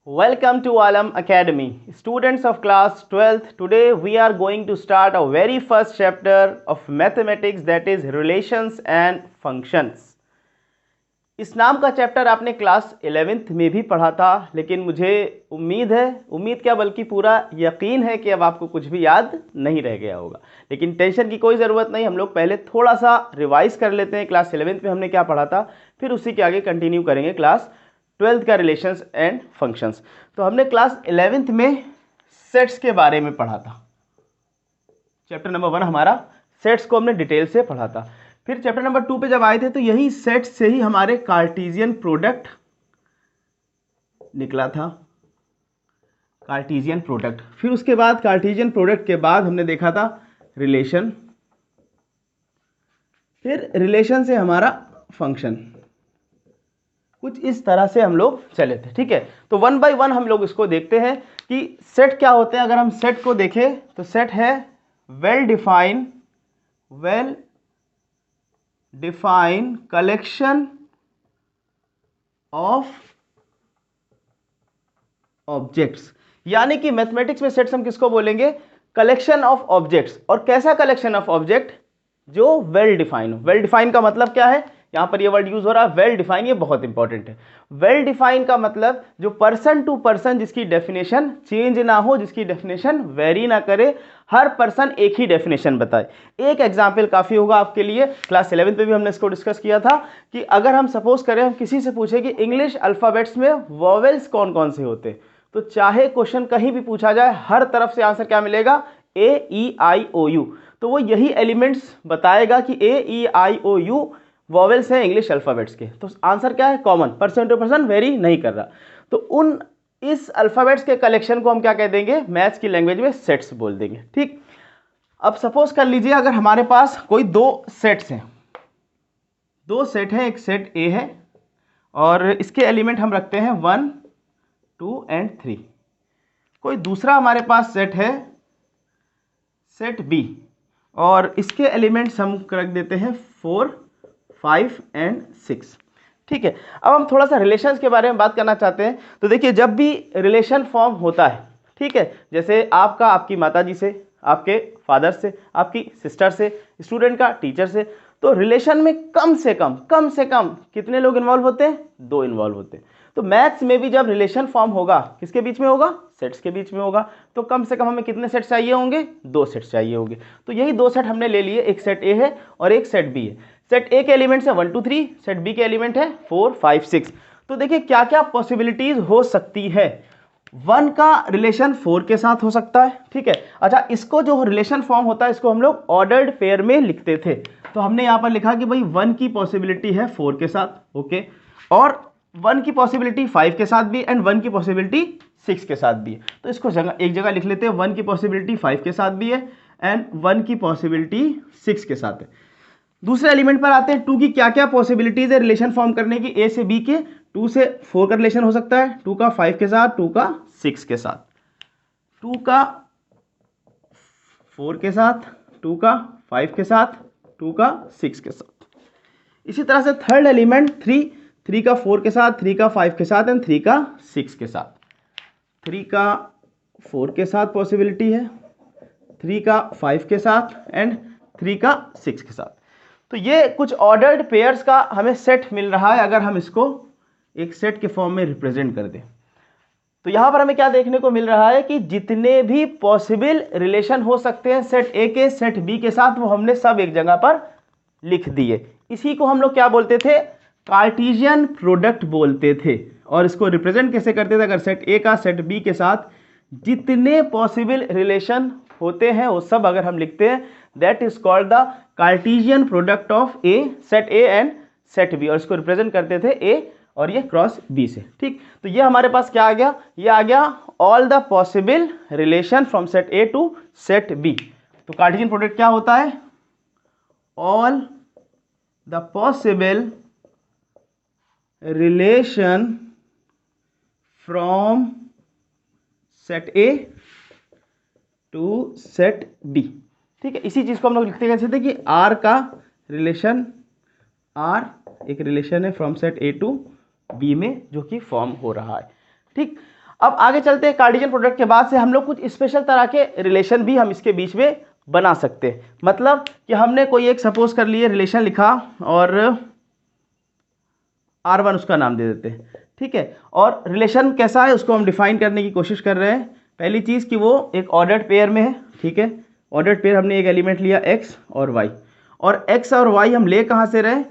Welcome to Alam Academy. Students of class 12th, today we are going to start our very first chapter of mathematics, that is relations and functions. इस नाम का chapter आपने class 11th में भी पढ़ा था, लेकिन मुझे उम्मीद क्या बल्कि पूरा यकीन है कि अब आपको कुछ भी याद नहीं रह गया होगा। लेकिन टेंशन की कोई ज़रूरत नहीं, हम लोग पहले थोड़ा सा रिवाइज कर लेते हैं। क्लास 11th में हमने क्या पढ़ा था, फिर उसी के आगे कंटिन्यू करेंगे क्लास 12th का रिलेशंस एंड फंक्शंस। तो हमने क्लास 11th में सेट्स के बारे में पढ़ा था। चैप्टर नंबर 1 हमारा सेट्स को हमने डिटेल से पढ़ा था। फिर चैप्टर नंबर 2 पे जब आए थे तो यही सेट से ही हमारे कार्टेशियन प्रोडक्ट निकला था, कार्टेशियन प्रोडक्ट। फिर उसके बाद कार्टेशियन प्रोडक्ट के बाद हमने देखा था रिलेशन, फिर रिलेशन से हमारा फंक्शन। कुछ इस तरह से हम लोग चले थे, ठीक है। तो 1 बाय 1 हम लोग इसको देखते हैं कि सेट क्या होते हैं। अगर हम सेट को देखें तो सेट है well define collection of objects, यानी कि मैथमेटिक्स में सेट्स हम किसको बोलेंगे, कलेक्शन ऑफ ऑब्जेक्ट्स। और कैसा कलेक्शन ऑफ ऑब्जेक्ट, जो वेल डिफाइन हो। वेल डिफाइन का मतलब क्या है, यहां पर ये वर्ड यूज हो रहा है वेल डिफाइन, ये बहुत इंपॉर्टेंट है। वेल डिफाइन का मतलब जो पर्सन टू पर्सन जिसकी डेफिनेशन चेंज ना हो, जिसकी डेफिनेशन वेरी ना करे, हर पर्सन एक ही डेफिनेशन बताए। एक एग्जाम्पल काफी होगा आपके लिए। क्लास 11 पे भी हमने इसको डिस्कस किया था कि अगर हम सपोज करें, हम किसी से पूछे कि इंग्लिश अल्फाबेट्स में वॉवेल्स कौन कौन से होते, तो चाहे क्वेश्चन कहीं भी पूछा जाए, हर तरफ से आंसर क्या मिलेगा, AEIOU। तो वो यही एलिमेंट्स बताएगा कि AEIOU वॉवेल्स हैं इंग्लिश अल्फाबेट्स के। तो आंसर क्या है, common, person to person vary नहीं कर रहा। तो इस अल्फाबेट्स के कलेक्शन को हम क्या कह देंगे, मैथ्स की लैंग्वेज में सेट्स बोल देंगे, ठीक। अब सपोज कर लीजिए अगर हमारे पास कोई दो सेट्स हैं, दो सेट हैं, एक सेट ए है और इसके एलिमेंट हम रखते हैं 1, 2 एंड 3। कोई दूसरा हमारे पास सेट है सेट बी और इसके एलिमेंट्स हम रख देते हैं 4, 5 एंड 6, ठीक है। अब हम थोड़ा सा रिलेशंस के बारे में बात करना चाहते हैं। तो देखिए, जब भी रिलेशन फॉर्म होता है, ठीक है, जैसे आपका आपकी माताजी से, आपके फादर से, आपकी सिस्टर से, स्टूडेंट का टीचर से, तो रिलेशन में कम से कम कितने लोग इन्वॉल्व होते हैं, 2 इन्वॉल्व होते हैं। तो मैथ्स में भी जब रिलेशन फॉर्म होगा, किसके बीच में होगा, सेट्स के बीच में होगा। तो कम से कम हमें कितने सेट्स चाहिए होंगे, 2 सेट्स चाहिए होंगे। तो यही 2 सेट हमने ले लिए, एक सेट ए है और एक सेट बी है। सेट ए के एलिमेंट्स है 1, 2, 3, सेट बी के एलिमेंट है 4, 5, 6। तो देखिए क्या क्या पॉसिबिलिटीज हो सकती है। 1 का रिलेशन 4 के साथ हो सकता है, ठीक है। अच्छा, इसको जो रिलेशन फॉर्म होता है इसको हम लोग ऑर्डर्ड पेयर में लिखते थे। तो हमने यहां पर लिखा कि भाई 1 की पॉसिबिलिटी है 4 के साथ, ओके, और 1 की पॉसिबिलिटी 5 के साथ भी एंड 1 की पॉसिबिलिटी 6 के साथ भी है। तो इसको एक जगह लिख लेते हैं, 1 की पॉसिबिलिटी 5 के साथ भी है एंड 1 की पॉसिबिलिटी 6 के साथ है। दूसरे एलिमेंट पर आते हैं, 2 की क्या क्या पॉसिबिलिटीज है रिलेशन फॉर्म करने की, ए से बी के। 2 से 4 का रिलेशन हो सकता है, 2 का 5 के साथ, 2 का 6 के साथ, 2 का 4 के साथ, 2 का 5 के साथ, 2 का 6 के साथ। इसी तरह से थर्ड एलिमेंट 3 का 4 के साथ, 3 का 5 के साथ एंड 3 का 6 के साथ। 3 का 4 के साथ पॉसिबिलिटी है, 3 का 5 के साथ एंड 3 का 6 के साथ। तो ये कुछ ऑर्डर्ड पेयर्स का हमें सेट मिल रहा है अगर हम इसको एक सेट के फॉर्म में रिप्रेजेंट कर दें। तो यहां पर हमें क्या देखने को मिल रहा है कि जितने भी पॉसिबल रिलेशन हो सकते हैं सेट ए के सेट बी के साथ, वो हमने सब एक जगह पर लिख दिए। इसी को हम लोग क्या बोलते थे, कार्टेशियन प्रोडक्ट बोलते थे। और इसको रिप्रेजेंट कैसे करते थे, अगर सेट ए का सेट बी के साथ जितने पॉसिबल रिलेशन होते हैं वो सब अगर हम लिखते हैं, that is called the Cartesian product of A, set A and set B. और इसको रिप्रेजेंट करते थे ए और ये क्रॉस बी से, ठीक। तो ये हमारे पास क्या आ गया, ये आ गया all the possible relation from set A to set B. तो कार्टेशियन प्रोडक्ट क्या होता है, all the possible relation from set A to set B, ठीक है। इसी चीज को हम लोग लिखते कैसे थे कि आर का रिलेशन, आर एक रिलेशन है from set A to B में जो कि फॉर्म हो रहा है, ठीक। अब आगे चलते हैं, कार्टेशियन प्रोडक्ट के बाद से हम लोग कुछ स्पेशल तरह के रिलेशन भी हम इसके बीच में बना सकते हैं। मतलब कि हमने कोई एक सपोज कर लिए रिलेशन लिखा और R1 उसका नाम दे देते हैं, ठीक है। और रिलेशन कैसा है उसको हम डिफाइन करने की कोशिश कर रहे हैं। पहली चीज़ कि वो एक ऑर्डर्ड पेयर में है, ठीक है। ऑर्डर्ड पेयर हमने एक एलिमेंट लिया x और y, और x और y हम ले कहाँ से रहे,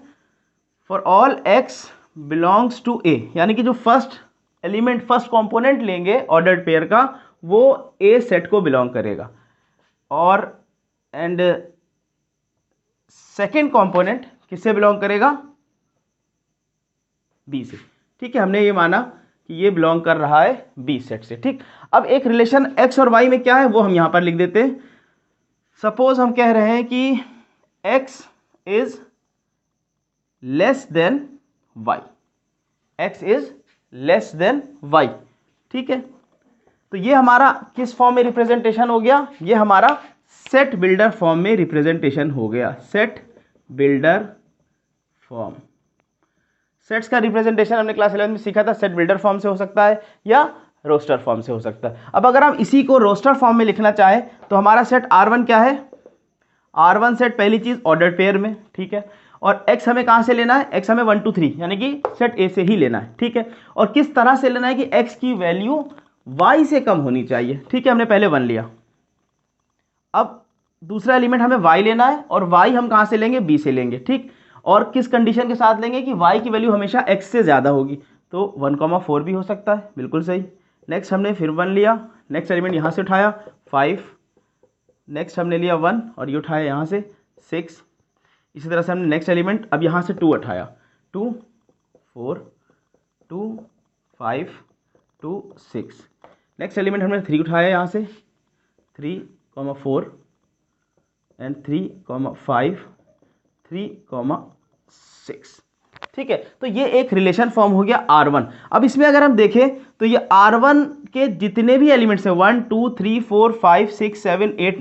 for all x belongs to a, यानी कि जो फर्स्ट एलिमेंट फर्स्ट कंपोनेंट लेंगे ऑर्डर्ड पेयर का वो a सेट को बिलोंग करेगा, और एंड सेकेंड कंपोनेंट किससे बिलोंग करेगा, b से, ठीक है। हमने ये माना कि ये बिलोंग कर रहा है b सेट से, ठीक। अब एक रिलेशन x और y में क्या है वो हम यहां पर लिख देते हैं। सपोज हम कह रहे हैं कि x is less then y, x is less then y, ठीक है। तो ये हमारा किस फॉर्म में रिप्रेजेंटेशन हो गया, ये हमारा सेट बिल्डर फॉर्म में रिप्रेजेंटेशन हो गया, सेट बिल्डर फॉर्म। सेट्स का रिप्रेजेंटेशन हमने क्लास 11 में सीखा था, सेट बिल्डर फॉर्म से हो सकता है या रोस्टर फॉर्म से हो सकता है। अब अगर हम इसी को रोस्टर फॉर्म में लिखना चाहें तो हमारा सेट R1 क्या है, R1 सेट पहली चीज ऑर्डर्ड पेयर में, ठीक है। और x हमें कहां से लेना है, x हमें 1 2 3 यानी कि सेट A से ही लेना है, ठीक है। और किस तरह से लेना है कि x की वैल्यू y से कम होनी चाहिए, ठीक है। हमने पहले 1 लिया, अब दूसरा एलिमेंट हमें y लेना है और y हम कहां से लेंगे, b से लेंगे, ठीक। और किस कंडीशन के साथ लेंगे कि y की वैल्यू हमेशा x से ज़्यादा होगी, तो 1,4 भी हो सकता है, बिल्कुल सही। नेक्स्ट हमने फिर 1 लिया, नेक्स्ट एलिमेंट यहाँ से उठाया 5, नेक्स्ट हमने लिया 1 और ये उठाया यहाँ से 6। इसी तरह से हमने नेक्स्ट एलिमेंट अब यहाँ से 2 उठाया, 2 4 2 5 2 6। नेक्स्ट एलिमेंट हमने 3 उठाया यहाँ से 3 4 एंड 3 5 3 6, ठीक है। तो ये एक रिलेशन फॉर्म हो गया R1। अब इसमें अगर हम देखें तो ये R1 के जितने भी एलिमेंट्स हैं 1 2 3 4 5 6 7 8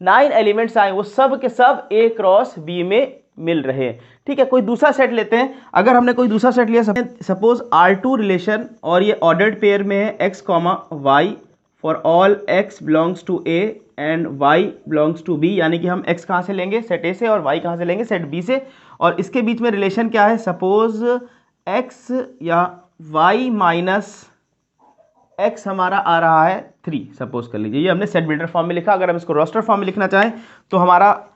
9 एलिमेंट्स आए वो सब के सब A क्रॉस B में मिल रहे हैं, ठीक है। कोई दूसरा सेट लेते हैं, अगर हमने कोई दूसरा सेट लिया सपोज R2 रिलेशन और ये ऑर्डर्ड पेयर में है x y for all x belongs to A and y belongs to b, यानी कि हम x कहाँ से लेंगे, सेट A से, और y कहाँ से लेंगे, सेट B से। और इसके बीच में रिलेशन क्या है, सपोज x या y माइनस x हमारा आ रहा है 3, सपोज कर लीजिए। ये हमने सेट बिल्डर फॉर्म में लिखा। अगर हम इसको रोस्टर फॉर्म में लिखना चाहें तो हमारा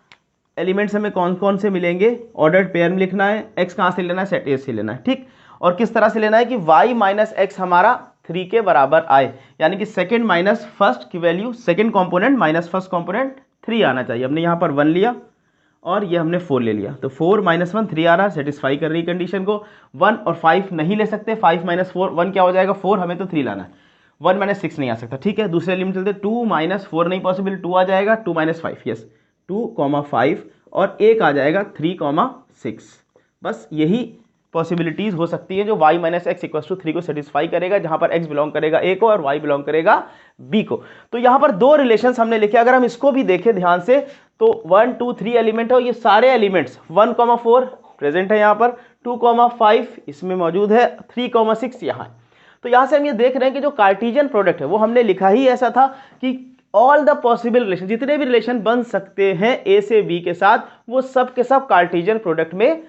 एलिमेंट्स हमें कौन कौन से मिलेंगे, ऑर्डर्ड पेयर में लिखना है, x कहाँ से लेना है, सेट A से लेना है, ठीक। और किस तरह से लेना है कि y माइनस x हमारा 3 के बराबर आए, यानी कि सेकेंड माइनस फर्स्ट की value, second component minus first component 3 आना चाहिए। हमने यहाँ पर 1 लिया और ये हमने 4 ले लिया, तो 4 - 1 3 आ रहा है, सेटिस्फाई कर रही है कंडीशन को। 1 और 5 नहीं ले सकते, 5 - 4 1 क्या हो जाएगा 4, हमें तो 3 लाना है, 1 - 6 नहीं आ सकता, ठीक है। दूसरे एलिमेंट चलते 2 - 4 नहीं पॉसिबल, 2 आ जाएगा, 2 - 5 यस 2, 5 और एक आ जाएगा 3, 6। बस यही पॉसिबिलिटीज हो सकती है जो y - x = 3 को सेटिस्फाई करेगा, जहां पर x बिलोंग करेगा a को और y बिलोंग करेगा b को। तो यहां पर दो रिलेशंस हमने लिखे। अगर हम इसको भी देखें ध्यान से तो 1 2 3 एलिमेंट है, ये सारे एलिमेंट्स 1, 4 प्रेजेंट है यहाँ पर, 2, 5 इसमें मौजूद है, 3, 6 यहाँ। तो यहां से हम ये देख रहे हैं कि जो कार्टेशियन प्रोडक्ट है वो हमने लिखा ही ऐसा था कि ऑल द पॉसिबल रिलेशन, जितने भी रिलेशन बन सकते हैं a से b के साथ, वो सब के सब कार्टेशियन प्रोडक्ट में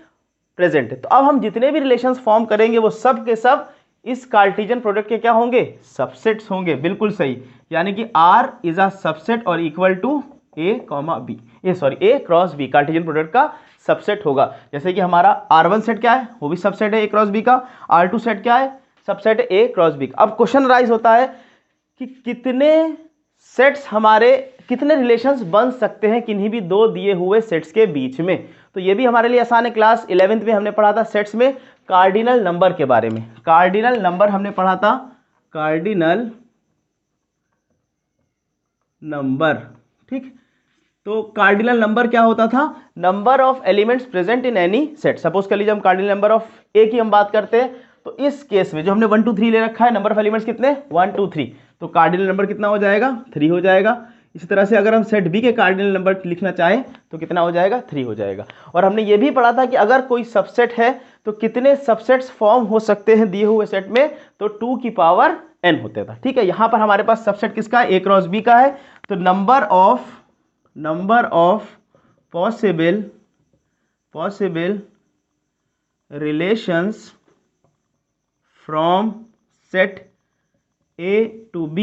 प्रेजेंट है। तो अब हम जितने भी रिलेशंस फॉर्म करेंगे वो सब के सब इस कार्टेशियन प्रोडक्ट के क्या होंगे, सबसेट्स होंगे, बिल्कुल सही। यानी कि R इज अ सबसेट और equal to A cross B, Cartesian product का सबसेट होगा। जैसे कि हमारा R1 सेट क्या है, वो भी सबसेट है A क्रॉस B का, R2 सेट क्या है, सबसेट है A क्रॉस B का। अब क्वेश्चन राइज होता है कि कितने सेट्स हमारे, कितने रिलेशंस बन सकते हैं किन्हीं भी दो दिए हुए सेट्स के बीच में। तो ये भी हमारे लिए आसान है। क्लास 11th में हमने पढ़ा था सेट्स में कार्डिनल नंबर के बारे में, कार्डिनल नंबर हमने पढ़ा था, कार्डिनल नंबर, ठीक। तो कार्डिनल नंबर क्या होता था, number of elements present in any set. Suppose कर लीजिए हम कार्डिनल नंबर ऑफ ए की हम बात करते हैं, तो इस केस में जो हमने 1 2 3 ले रखा है, नंबर ऑफ एलिमेंट्स कितने 1 2 3, तो कार्डिनल नंबर कितना हो जाएगा 3 हो जाएगा। इसी तरह से अगर हम सेट बी के कार्डिनल नंबर लिखना चाहें तो कितना हो जाएगा 3 हो जाएगा। और हमने ये भी पढ़ा था कि अगर कोई सबसेट है तो कितने सबसेट्स फॉर्म हो सकते हैं दिए हुए सेट में, तो 2 की पावर n होता था। ठीक है, यहां पर हमारे पास सबसेट किसका है, a क्रॉस b का है। तो number of possible relations from set a to b,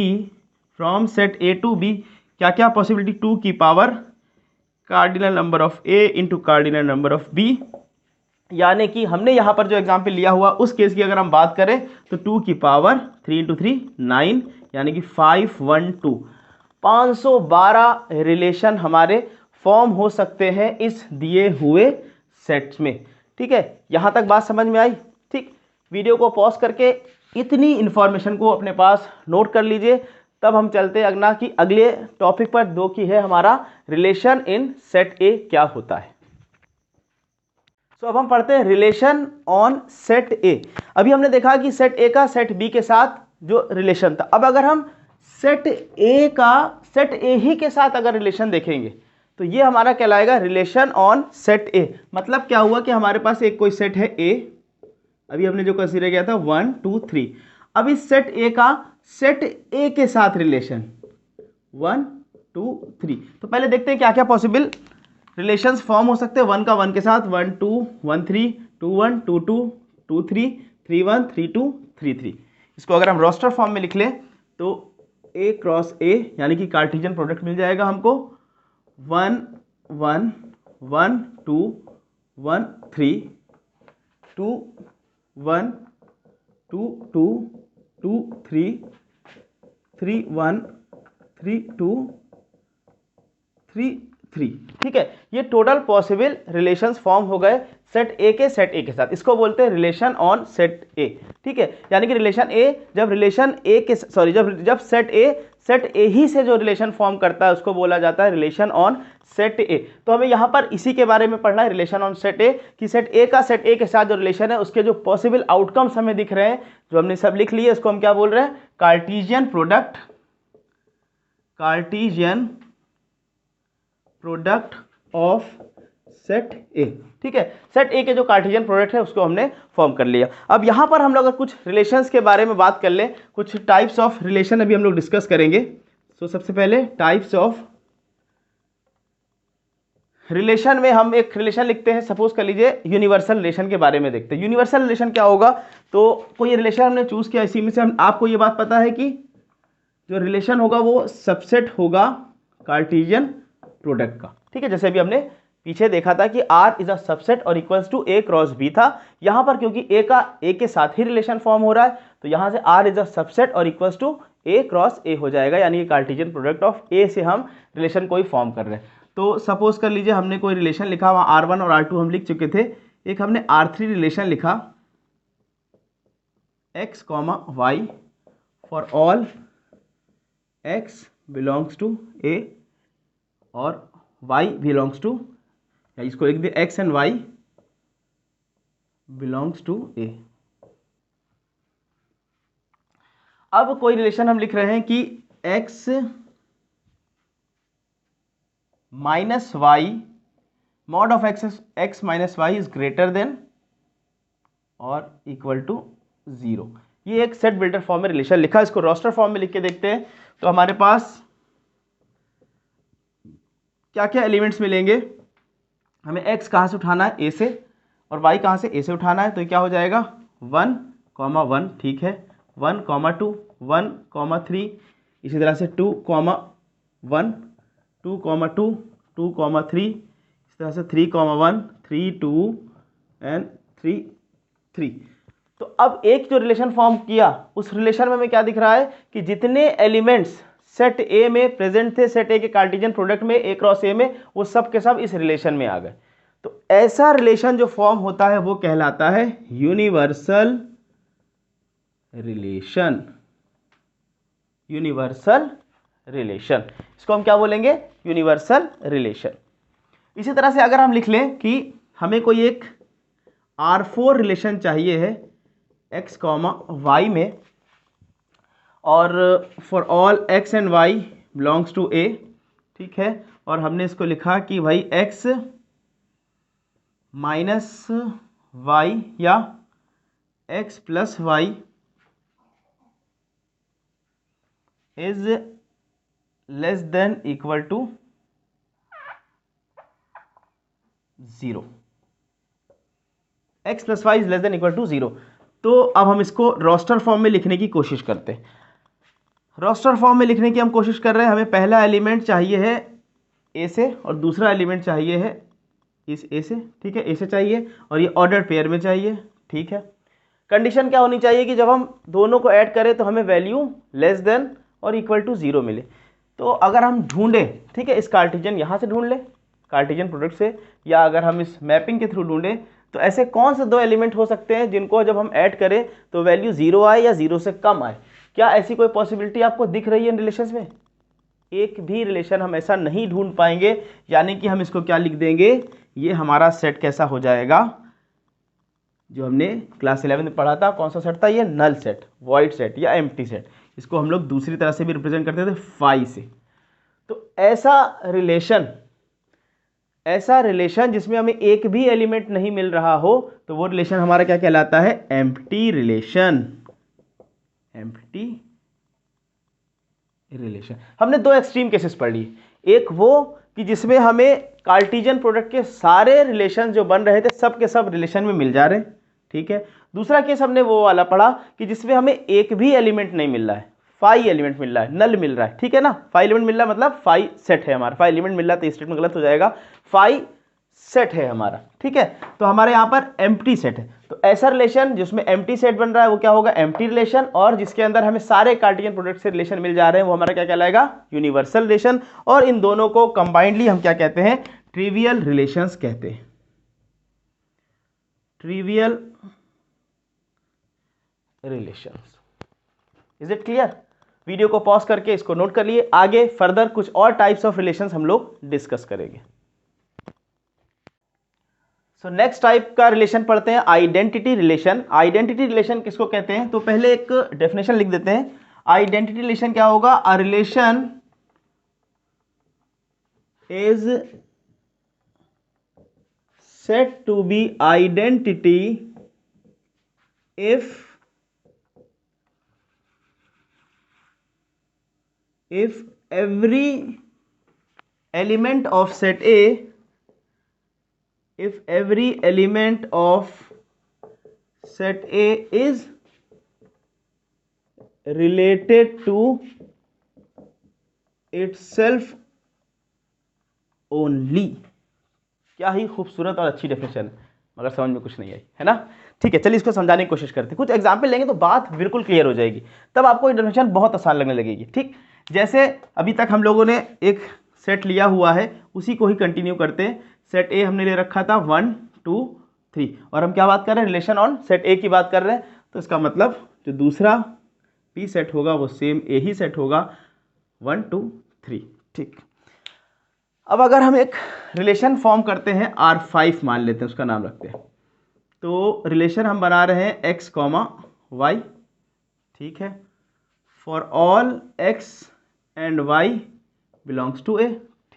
from set a to b, क्या क्या पॉसिबिलिटी, 2 की power cardinal number of a into cardinal number of b। यानी कि हमने यहाँ पर जो एग्जाम्पल लिया हुआ उस केस की अगर हम बात करें तो 2 की पावर 3 इंटू 3 9, यानी कि 512 512 रिलेशन हमारे फॉर्म हो सकते हैं इस दिए हुए सेट्स में। ठीक है, यहाँ तक बात समझ में आई। ठीक, वीडियो को पॉज करके इतनी इंफॉर्मेशन को अपने पास नोट कर लीजिए, तब हम चलते हैं अगला कि अगले टॉपिक पर, दो की है हमारा रिलेशन इन सेट ए क्या होता है। तो अब हम पढ़ते हैं रिलेशन ऑन सेट ए। अभी हमने देखा कि सेट ए का सेट बी के साथ जो रिलेशन था, अब अगर हम सेट ए का सेट ए ही के साथ अगर रिलेशन देखेंगे तो ये हमारा कहलाएगा रिलेशन ऑन सेट ए। मतलब क्या हुआ कि हमारे पास एक कोई सेट है ए, अभी हमने जो कंसीडर किया था 1 2 3, अब इस सेट ए का सेट ए के साथ रिलेशन 1 2 3। तो पहले देखते हैं क्या क्या पॉसिबल रिलेशंस फॉर्म हो सकते हैं 1 का 1 के साथ, 1 2 1 3 2 1 2 2 2 3 3 1 3 2 3 3। इसको अगर हम रोस्टर फॉर्म में लिख लें तो ए क्रॉस ए यानी कि कार्टेशियन प्रोडक्ट मिल जाएगा हमको 1 1 1 2 1 3 2 1 2 2 2 3 3 1 3 2 3 3। ठीक है, ये टोटल पॉसिबल रिलेशंस फॉर्म हो गए सेट ए के सेट ए के साथ। इसको बोलते हैं रिलेशन ऑन सेट ए। ठीक है, यानी कि रिलेशन ए जब रिलेशन ए के सॉरी जब सेट ए ही से जो रिलेशन फॉर्म करता है उसको बोला जाता है रिलेशन ऑन सेट ए। तो हमें यहाँ पर इसी के बारे में पढ़ना है, रिलेशन ऑन सेट ए, कि सेट ए का सेट ए के साथ जो रिलेशन है उसके जो पॉसिबल आउटकम्स हमें दिख रहे हैं, जो हमने सब लिख लिए, इसको हम क्या बोल रहे हैं, कार्टेशियन प्रोडक्ट ऑफ सेट ए। ठीक है, सेट ए के जो कार्टेशियन प्रोडक्ट है उसको हमने फॉर्म कर लिया। अब यहां पर हम लोग अगर कुछ रिलेशंस के बारे में बात कर लें, कुछ टाइप्स ऑफ रिलेशन अभी हम लोग डिस्कस करेंगे। तो सबसे पहले टाइप्स ऑफ रिलेशन में हम एक रिलेशन लिखते हैं, सपोज कर लीजिए यूनिवर्सल रिलेशन के बारे में देखते हैं। यूनिवर्सल रिलेशन क्या होगा, तो कोई रिलेशन हमने चूज किया, इसी में से हम आपको ये बात पता है कि जो रिलेशन होगा वो सबसेट होगा कार्टेशियन प्रोडक्ट का। ठीक है, जैसे अभी हमने पीछे देखा था कि R इज अ सबसेट और equals to A cross B था। यहां पर क्योंकि A का A के साथ ही रिलेशन फॉर्म हो रहा है तो यहां से R इज अ सबसेट और equals to A cross A हो जाएगा, यानी कि कार्टेशियन प्रोडक्ट ऑफ A से हम रिलेशन कोई फॉर्म कर रहे हैं। तो सपोज कर लीजिए हमने कोई रिलेशन लिखा, वहाँ R1 और R2 हम लिख चुके थे, एक हमने R3 रिलेशन लिखा x, y for all x belongs to A और y बिलोंग्स टू, या इसको लिख दे x and y belongs to A। अब कोई रिलेशन हम लिख रहे हैं कि x minus y mod of x minus y is greater than और इक्वल टू 0। ये एक सेट बिल्डर फॉर्म में रिलेशन लिखा, इसको रोस्टर फॉर्म में लिख के देखते हैं तो हमारे पास क्या क्या एलिमेंट्स मिलेंगे। हमें x कहाँ से उठाना है, a से, और y कहाँ से, a से उठाना है, तो क्या हो जाएगा 1, 1, ठीक है, 1, 2, 1, 3, इसी तरह से 2, 1, 2, 2, 2, 3, इस तरह से 3, 1, 3, 2 एंड 3, 3। तो अब एक जो रिलेशन फॉर्म किया उस रिलेशन में हमें क्या दिख रहा है कि जितने एलिमेंट्स सेट ए में प्रेजेंट थे, सेट ए के कार्टेशियन प्रोडक्ट में A क्रॉस A में, वो सब के सब इस रिलेशन में आ गए। तो ऐसा रिलेशन जो फॉर्म होता है वो कहलाता है यूनिवर्सल रिलेशन। यूनिवर्सल रिलेशन, इसको हम क्या बोलेंगे, यूनिवर्सल रिलेशन। इसी तरह से अगर हम लिख लें कि हमें कोई एक R4 रिलेशन चाहिए है x, y में, और for all x and y belongs to A। ठीक है, और हमने इसको लिखा कि भाई x माइनस y या x plus y is less than equal to 0, x plus y is less than equal to 0। तो अब हम इसको रोस्टर फॉर्म में लिखने की कोशिश करते हैं। रोस्टर फॉर्म में लिखने की हम कोशिश कर रहे हैं, हमें पहला एलिमेंट चाहिए है ए से और दूसरा एलिमेंट चाहिए है इस ए से, ठीक है, ए से चाहिए और ये ऑर्डर पेयर में चाहिए, ठीक है। कंडीशन क्या होनी चाहिए कि जब हम दोनों को ऐड करें तो हमें वैल्यू लेस देन और इक्वल टू 0 मिले। तो अगर हम ढूंढें, ठीक है, इस कार्टेशियन यहाँ से ढूंढ लें कार्टेशियन प्रोडक्ट से, या अगर हम इस मैपिंग के थ्रू ढूंढें तो ऐसे कौन से दो एलिमेंट हो सकते हैं जिनको जब हम ऐड करें तो वैल्यू 0 आए या 0 से कम आए। क्या ऐसी कोई पॉसिबिलिटी आपको दिख रही है रिलेशंस में? एक भी रिलेशन हम ऐसा नहीं ढूंढ पाएंगे, यानी कि हम इसको क्या लिख देंगे, ये हमारा सेट कैसा हो जाएगा, जो हमने क्लास 11 में पढ़ा था, कौन सा सेट था ये, नल सेट, वॉइड सेट या एम्प्टी सेट। इसको हम लोग दूसरी तरह से भी रिप्रेजेंट करते थे फाई से। तो ऐसा रिलेशन जिसमें हमें एक भी एलिमेंट नहीं मिल रहा हो तो वो रिलेशन हमारा क्या कहलाता है, एम्प्टी रिलेशन। Empty relation. हमने दो एक्सट्रीम केसेस पढ़ लिए, एक वो कि जिसमें हमें कार्टेशियन प्रोडक्ट के सारे रिलेशन जो बन रहे थे सब के सब रिलेशन में मिल जा रहे हैं, ठीक है। दूसरा केस हमने वो वाला पढ़ा कि जिसमें हमें एक भी एलिमेंट नहीं मिल रहा है, फाई एलिमेंट मिल रहा है, नल मिल रहा है, ठीक है ना। फाई एलिमेंट मिल रहा है मतलब फाई सेट है हमारा, फाई एलिमेंट मिल रहा है तो स्टेटमेंट गलत हो जाएगा, फाई सेट है हमारा, ठीक है। तो हमारे यहाँ पर एम्प्टी सेट है। तो ऐसा रिलेशन जिसमें एम्प्टी सेट बन रहा है वो क्या होगा, एम्प्टी रिलेशन, और जिसके अंदर हमें सारे कार्टेशियन प्रोडक्ट से रिलेशन मिल जा रहे हैं वो हमारा क्या कहलाएगा, यूनिवर्सल रिलेशन। और इन दोनों को कंबाइंडली हम क्या कहते हैं, ट्रिवियल रिलेशंस कहते हैं। Trivial relations. Is it clear? Video को पॉज करके इसको नोट कर लिए, आगे फर्दर कुछ और टाइप्स ऑफ रिलेशंस हम लोग डिस्कस करेंगे। सो नेक्स्ट टाइप का रिलेशन पढ़ते हैं, आइडेंटिटी रिलेशन। आइडेंटिटी रिलेशन किसको कहते हैं, तो पहले एक डेफिनेशन लिख देते हैं। आइडेंटिटी रिलेशन क्या होगा, अ relation is said to be identity if every element of set A, if every element of set A is related to itself only। क्या ही खूबसूरत और अच्छी डेफिनेशन है, मगर समझ में कुछ नहीं आई, है ना। ठीक है, चलिए इसको समझाने की कोशिश करते हैं। कुछ एग्जाम्पल लेंगे तो बात बिल्कुल क्लियर हो जाएगी, तब आपको ये डेफिनेशन बहुत आसान लगने लगेगी। ठीक, जैसे अभी तक हम लोगों ने एक सेट लिया हुआ है, उसी को ही कंटिन्यू करते हैं। सेट ए हमने ले रखा था 1 2 3, और हम क्या बात कर रहे हैं, रिलेशन ऑन सेट ए की बात कर रहे हैं। तो इसका मतलब जो दूसरा पी सेट होगा वो सेम ए ही सेट होगा, 1 2 3। ठीक, अब अगर हम एक रिलेशन फॉर्म करते हैं R5 मान लेते हैं, उसका नाम रखते हैं। तो रिलेशन हम बना रहे हैं x, y, ठीक है, for all x and y belongs to a।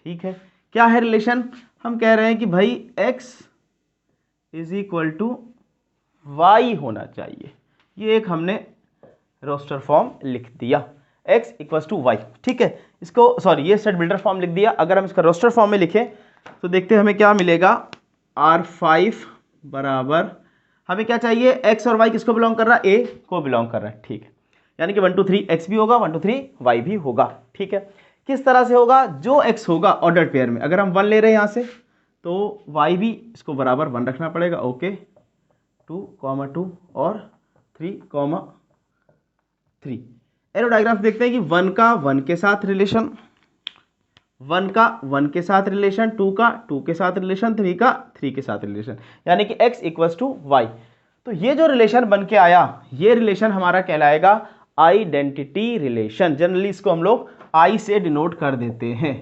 ठीक है, क्या है रिलेशन, हम कह रहे हैं कि भाई x is equal to y होना चाहिए। ये एक हमने रोस्टर फॉर्म लिख दिया, x इक्वल्स टू y। ठीक है, इसको सॉरी ये सेट बिल्डर फॉर्म लिख दिया। अगर हम इसका रोस्टर फॉर्म में लिखें तो देखते हैं हमें क्या मिलेगा, R5 बराबर हमें क्या चाहिए, x और y किसको बिलोंग कर रहा है, a को बिलोंग कर रहा है। ठीक है, यानी कि 1 2 3 x भी होगा, 1 2 3 y भी होगा। ठीक है, किस तरह से होगा, जो x होगा ऑर्डर पेयर में, अगर हम 1 ले रहे हैं यहाँ से तो y भी इसको बराबर 1 रखना पड़ेगा। ओके, 2 2 और 3 3। एरो डायग्राफ देखते हैं कि 1 का 1 के साथ रिलेशन, 1 का 1 के साथ रिलेशन, 2 का 2 के साथ रिलेशन, 3 का 3 के साथ रिलेशन, यानी कि x इक्वल्स टू y। तो ये जो रिलेशन बन के आया, ये रिलेशन हमारा कहलाएगा आइडेंटिटी रिलेशन। जनरली इसको हम लोग I से डिनोट कर देते हैं।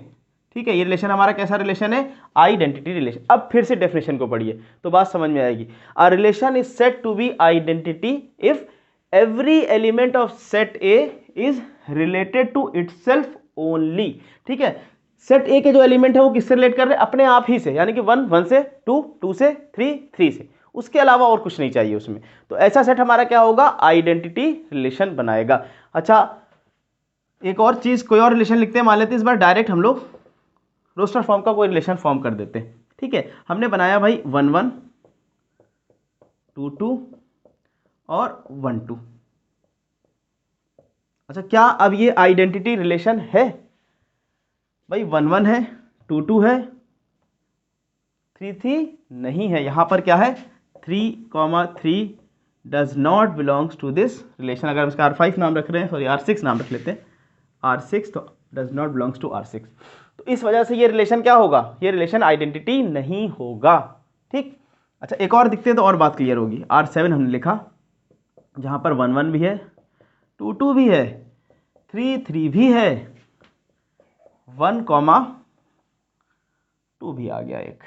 ठीक है, ये रिलेशन हमारा कैसा रिलेशन है, आइडेंटिटी रिलेशन। अब फिर से डेफिनेशन को पढ़िए तो बात समझ में आएगी। A relation is said to be identity if every element of set A is related to itself only. ठीक है, सेट ए के जो एलिमेंट है वो किससे रिलेट कर रहे हैं, अपने आप ही से, यानी कि 1 1 से, 2 2 से, 3 3 से, उसके अलावा और कुछ नहीं चाहिए उसमें। तो ऐसा सेट हमारा क्या होगा, आइडेंटिटी रिलेशन बनाएगा। अच्छा, एक और चीज़, कोई और रिलेशन लिखते हैं, मान लेते हैं इस बार डायरेक्ट हम लोग रोस्टर फॉर्म का कोई रिलेशन फॉर्म कर देते हैं। ठीक है, हमने बनाया भाई 1 1 2 2 और 1 2। अच्छा, क्या अब ये आइडेंटिटी रिलेशन है? भाई 1 1 है, 2 2 है, 3 3 नहीं है। यहाँ पर क्या है, 3, 3 does not belongs to this relation. अगर हम इसका R5 नाम रख रहे हैं, सॉरी R6 नाम रख लेते हैं, R6, तो does not belongs to R6। तो इस वजह से ये रिलेशन क्या होगा, ये रिलेशन आइडेंटिटी नहीं होगा। ठीक। अच्छा, एक और दिखते हैं तो और बात क्लियर होगी। R7 हमने लिखा, जहाँ पर 1 1 भी है, 2 2 भी है, 3 3 भी है, 1 2 भी आ गया एक।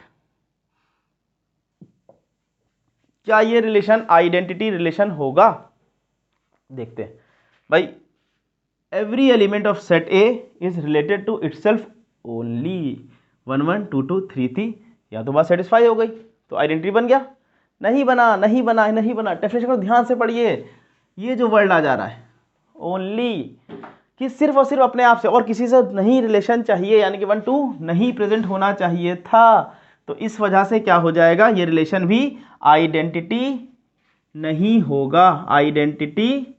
क्या ये रिलेशन आइडेंटिटी रिलेशन होगा? देखते हैं भाई। Every element of set A is related to itself only 1 1 2 2 3 3। या तो बात सेटिस्फाई हो गई, तो आइडेंटिटी बन गया। नहीं बना, नहीं बना, नहीं बना। डेफिनेशन को ध्यान से पढ़िए, ये जो वर्ड आ जा रहा है ओनली, कि सिर्फ और सिर्फ अपने आप से और किसी से नहीं रिलेशन चाहिए, यानी कि 1 2 नहीं प्रेजेंट होना चाहिए था। तो इस वजह से क्या हो जाएगा, ये रिलेशन भी आइडेंटिटी नहीं होगा, आइडेंटिटी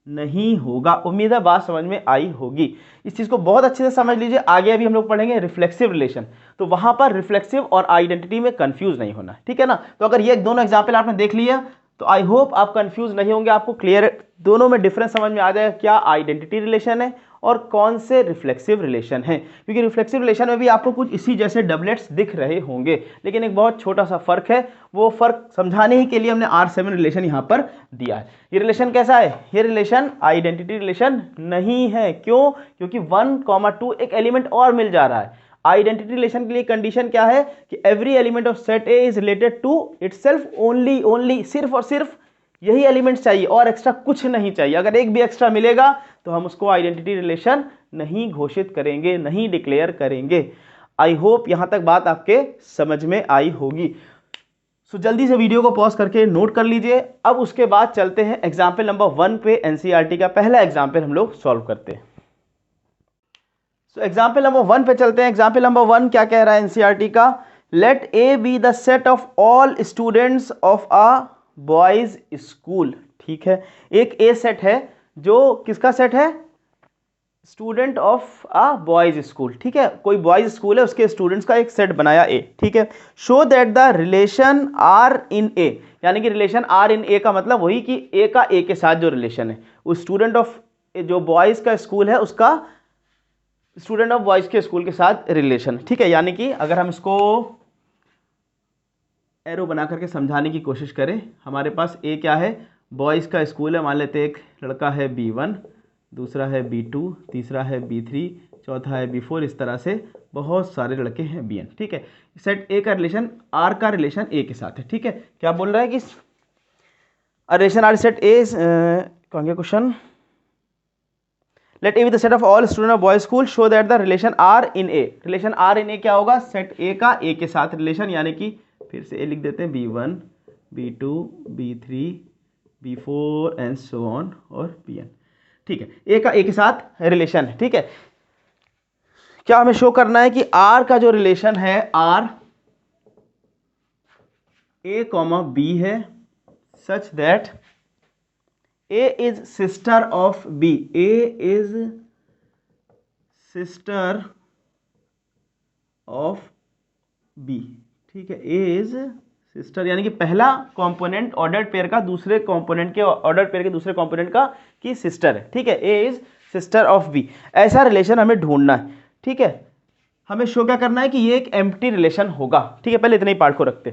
नहीं होगा। उम्मीद है बात समझ में आई होगी। इस चीज़ को बहुत अच्छे से समझ लीजिए। आगे अभी हम लोग पढ़ेंगे रिफ्लेक्सिव रिलेशन, तो वहां पर रिफ्लेक्सिव और आइडेंटिटी में कंफ्यूज नहीं होना है, ठीक है ना। तो अगर ये दोनों एग्जाम्पल आपने देख लिया तो आई होप आप कंफ्यूज नहीं होंगे, आपको क्लियर दोनों में डिफरेंस समझ में आ जाएगा, क्या आइडेंटिटी रिलेशन है और कौन से रिफ्लेक्सिव रिलेशन है। क्योंकि रिफ्लेक्सिव रिलेशन में भी आपको कुछ इसी जैसे डबलेट्स दिख रहे होंगे, लेकिन एक बहुत छोटा सा फर्क है। वो फर्क समझाने ही के लिए हमने R7 रिलेशन यहाँ पर दिया है। ये रिलेशन कैसा है, ये रिलेशन आइडेंटिटी रिलेशन नहीं है। क्यों? क्योंकि 1 2 एक एलिमेंट और मिल जा रहा है। आइडेंटिटी रिलेशन के लिए कंडीशन क्या है कि every element of set A is related to itself only, only सिर्फ और सिर्फ यही एलिमेंट चाहिए और एक्स्ट्रा कुछ नहीं चाहिए। अगर एक भी एक्स्ट्रा मिलेगा तो हम उसको आइडेंटिटी रिलेशन नहीं घोषित करेंगे, नहीं डिक्लेयर करेंगे। आई होप यहां तक बात आपके समझ में आई होगी। सो जल्दी से वीडियो को पॉज करके नोट कर लीजिए। अब उसके बाद चलते हैं एग्जाम्पल नंबर 1 पे। एनसीईआरटी का पहला एग्जाम्पल हम लोग सॉल्व करते हैं। सो एग्जाम्पल नंबर 1 पे चलते हैं। एग्जाम्पल नंबर 1 क्या कह रहा है एनसीईआरटी का, let A B the set of all students of a boys school. ठीक है, एक ए सेट है जो किसका सेट है, student of a boys school. ठीक है, कोई बॉयज स्कूल है, उसके स्टूडेंट्स का एक सेट बनाया ए। ठीक है, show that the relation R in A, यानी कि रिलेशन आर इन ए का मतलब वही कि ए का ए के साथ जो रिलेशन है, उस स्टूडेंट ऑफ जो बॉयज का स्कूल है उसका स्टूडेंट ऑफ बॉयज के स्कूल के साथ रिलेशन। ठीक है, यानी कि अगर हम इसको एरो बना करके समझाने की कोशिश करें, हमारे पास ए क्या है, बॉयज़ का स्कूल है। मान लेते एक लड़का है B1, दूसरा है B2, तीसरा है B3, चौथा है B4, इस तरह से बहुत सारे लड़के हैं BN। ठीक है, सेट ए का रिलेशन आर का रिलेशन ए के साथ है। ठीक है, क्या बोल रहा है कि रिलेशन आर सेट ए, कौन गया question, let A B the set of all student of boys school, show that the relation R in A. Relation R in A क्या होगा, सेट ए का ए के साथ रिलेशन, यानी कि फिर से ए लिख देते हैं, B1, B2, B3, B4 and so on और BN। ठीक है, ए का ए के साथ रिलेशन है। ठीक है, क्या हमें शो करना है कि आर का जो रिलेशन है, आर ए कॉमा बी है, such that A is sister of B, A is sister of B. ठीक है, ए इज सिस्टर, यानी कि पहला कंपोनेंट ऑर्डर्ड पेयर का दूसरे कंपोनेंट के ऑर्डर्ड पेयर के दूसरे कंपोनेंट का की सिस्टर है। ठीक है, ए इज सिस्टर ऑफ बी, ऐसा रिलेशन हमें ढूंढना है। ठीक है, हमें शो क्या करना है कि ये एक एम्प्टी रिलेशन होगा। ठीक है, पहले इतने ही पार्ट को रखते,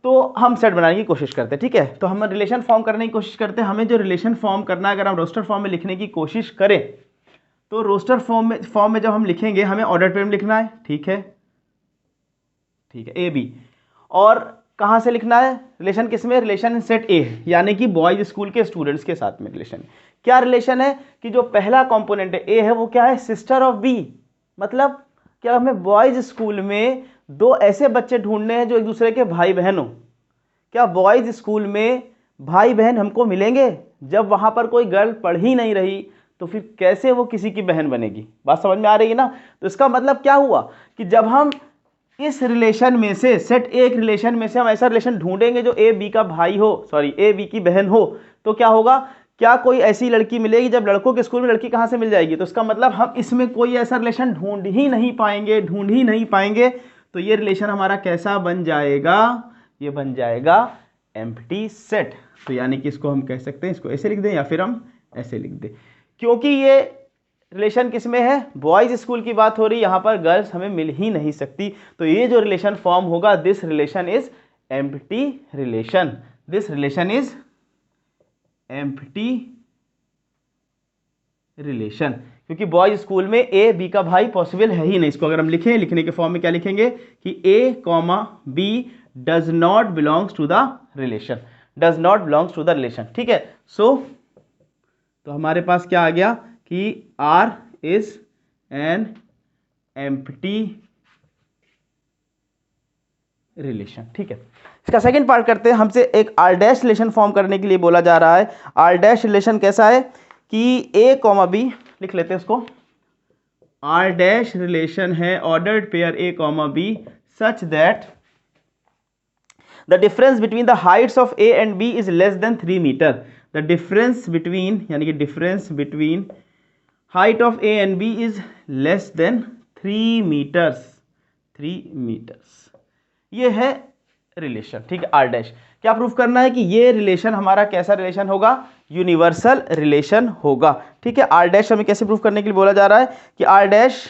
तो हम सेट बनाने की कोशिश करते हैं। ठीक है, तो हम रिलेशन फॉर्म करने की कोशिश करते हैं। हमें जो रिलेशन फॉर्म करना है, अगर हम रोस्टर फॉर्म में लिखने की कोशिश करें तो रोस्टर फॉर्म में जब हम लिखेंगे हमें ऑर्डर पेयर में लिखना है। ठीक है, ठीक है, ए बी, और कहाँ से लिखना है, रिलेशन किस में, रिलेशन इन सेट ए, यानी कि बॉयज स्कूल के स्टूडेंट्स के साथ में रिलेशन। क्या रिलेशन है कि जो पहला कंपोनेंट है ए है, वो क्या है, सिस्टर ऑफ बी। मतलब क्या हमें बॉयज स्कूल में दो ऐसे बच्चे ढूंढने हैं जो एक दूसरे के भाई बहन हो। क्या बॉयज स्कूल में भाई बहन हमको मिलेंगे? जब वहाँ पर कोई गर्ल पढ़ ही नहीं रही तो फिर कैसे वो किसी की बहन बनेगी? बात समझ में आ रही है ना? तो इसका मतलब क्या हुआ कि जब हम इस रिलेशन में से सेट ए एक रिलेशन में से हम ऐसा रिलेशन ढूंढेंगे जो ए बी का भाई हो, सॉरी ए बी की बहन हो, तो क्या होगा? क्या कोई ऐसी लड़की मिलेगी? जब लड़कों के स्कूल में लड़की कहाँ से मिल जाएगी? तो इसका मतलब हम इसमें कोई ऐसा रिलेशन ढूंढ ही नहीं पाएंगे। तो ये रिलेशन हमारा कैसा बन जाएगा? ये बन जाएगा एम्प्टी सेट। तो यानी कि इसको हम कह सकते हैं, इसको ऐसे लिख दें या फिर हम ऐसे लिख दें, क्योंकि ये रिलेशन किस में है? बॉयज स्कूल की बात हो रही है, यहाँ पर गर्ल्स हमें मिल ही नहीं सकती। तो ये जो रिलेशन फॉर्म होगा, this relation is empty relation. This relation is empty relation, क्योंकि बॉयज स्कूल में ए बी का भाई पॉसिबल है ही नहीं। इसको अगर हम लिखें, लिखने के फॉर्म में क्या लिखेंगे कि A comma B does not belongs to the relation, does not belongs to the relation. ठीक है, सो तो हमारे पास क्या आ गया कि R is an empty relation. ठीक है, इसका सेकंड पार्ट करते हैं। हमसे एक R डैश रिलेशन फॉर्म करने के लिए बोला जा रहा है। R डैश रिलेशन कैसा है कि A कॉमा बी, लिख लेते हैं उसको, R डैश रिलेशन है ordered pair A comma B such that the difference between the heights of A and B is less than 3 metre. The difference between, यानी कि difference between height of A and B is less than 3 metres, 3 metres. ये है relation. ठीक है, R dash क्या proof करना है कि ये रिलेशन हमारा कैसा रिलेशन होगा? यूनिवर्सल रिलेशन होगा। ठीक है, R डैश हमें कैसे प्रूफ करने के लिए बोला जा रहा है कि R डैश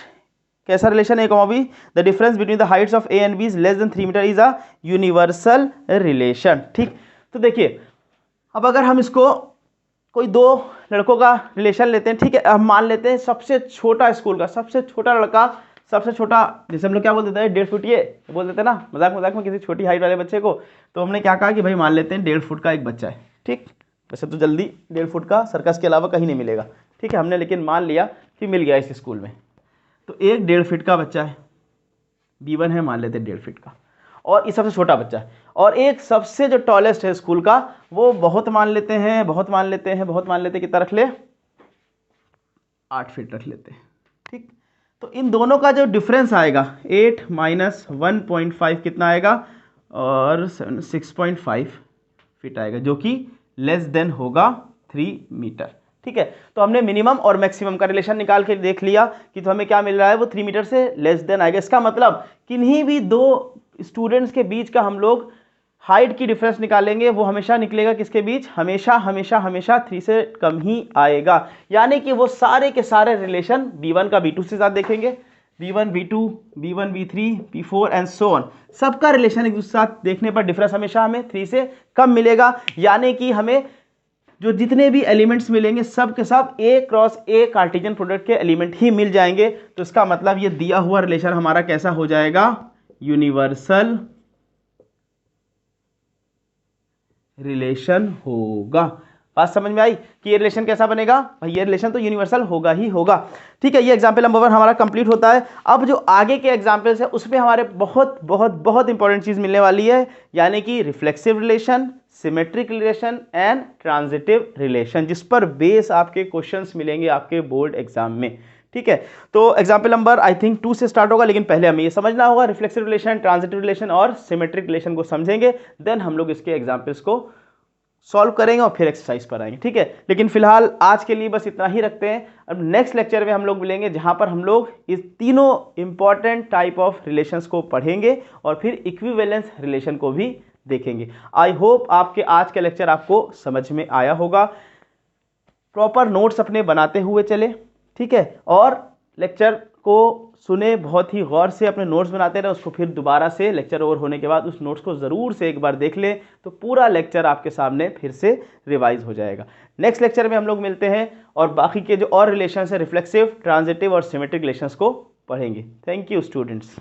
कैसा रिलेशन है? Comma B the difference between the heights of A and B is less than 3 metre is a universal relation. ठीक, तो देखिए अब अगर हम इसको कोई दो लड़कों का रिलेशन लेते हैं, ठीक है, हम मान लेते हैं सबसे छोटा स्कूल का सबसे छोटा लड़का, सबसे छोटा, जैसे हम लोग क्या बोल देते हैं 1.5 फुट, ये बोल देते हैं ना मजाक मजाक में किसी छोटी हाइट वाले बच्चे को। तो हमने क्या कहा कि भाई मान लेते हैं 1.5 फुट का एक बच्चा है। ठीक, वैसे तो जल्दी 1.5 फुट का सर्कस के अलावा कहीं नहीं मिलेगा। ठीक है, हमने लेकिन मान लिया कि मिल गया इस स्कूल में। तो एक 1.5 फीट का बच्चा है, B1 है, मान लेते हैं 1.5 फीट का, और ये सबसे छोटा बच्चा है। और एक सबसे जो टॉलेस्ट है स्कूल का, वो बहुत मान लेते हैं कितना रख ले, 8 फीट रख लेते हैं। ठीक, तो इन दोनों का जो डिफरेंस आएगा 8 माइनस 1.5 कितना आएगा, और 6.5 फीट आएगा, जो कि लेस देन होगा 3 मीटर। ठीक है, तो हमने मिनिमम और मैक्सिमम का रिलेशन निकाल के देख लिया कि तो हमें क्या मिल रहा है, वो 3 मीटर से लेस देन आएगा। इसका मतलब किन्हीं भी दो स्टूडेंट्स के बीच का हम लोग हाइट की डिफरेंस निकालेंगे, वो हमेशा निकलेगा किसके बीच, हमेशा 3 से कम ही आएगा। यानी कि वो सारे के सारे रिलेशन B1 का B2 से साथ देखेंगे, B1 B2 B1 B3 B4 and so on, सबका रिलेशन एक दूसरे साथ देखने पर डिफरेंस हमेशा हमें 3 से कम मिलेगा। यानी कि हमें जो जितने भी एलिमेंट्स मिलेंगे सब के सब A cross A Cartesian product के एलिमेंट ही मिल जाएंगे। तो इसका मतलब ये दिया हुआ रिलेशन हमारा कैसा हो जाएगा, यूनिवर्सल रिलेशन होगा। बात समझ में आई कि ये रिलेशन कैसा बनेगा? भाई ये रिलेशन तो यूनिवर्सल होगा ही होगा। ठीक है, ये एग्जांपल नंबर 1 हमारा कंप्लीट होता है। अब जो आगे के एग्जांपल्स है उसमें हमारे बहुत बहुत बहुत इंपॉर्टेंट चीज मिलने वाली है, यानी कि reflexive relation, symmetric relation and transitive relation, जिस पर बेस आपके क्वेश्चंस मिलेंगे आपके बोर्ड एग्जाम में। ठीक है, तो एग्जाम्पल नंबर आई थिंक 2 से स्टार्ट होगा, लेकिन पहले हमें ये समझना होगा रिफ्लेक्सिव रिलेशन, ट्रांजिटिव रिलेशन और सिमेट्रिक रिलेशन को समझेंगे, देन हम लोग इसके एग्जाम्पल्स को सॉल्व करेंगे और फिर एक्सरसाइज पर आएंगे। ठीक है, लेकिन फिलहाल आज के लिए बस इतना ही रखते हैं। अब नेक्स्ट लेक्चर में हम लोग मिलेंगे, जहां पर हम लोग इस तीनों इंपॉर्टेंट टाइप ऑफ रिलेशंस को पढ़ेंगे और फिर इक्विवेलेंस रिलेशन को भी देखेंगे। आई होप आपके आज का लेक्चर आपको समझ में आया होगा। प्रॉपर नोट्स अपने बनाते हुए चले, ठीक है, और लेक्चर को सुने बहुत ही गौर से, अपने नोट्स बनाते रहे, उसको फिर दोबारा से लेक्चर ओवर होने के बाद उस नोट्स को ज़रूर से एक बार देख लें, तो पूरा लेक्चर आपके सामने फिर से रिवाइज हो जाएगा। नेक्स्ट लेक्चर में हम लोग मिलते हैं और बाकी के जो और रिलेशंस है, रिफ्लेक्सिव, ट्रांजिटिव और सिमेट्रिक रिलेशंस को पढ़ेंगे। Thank you students.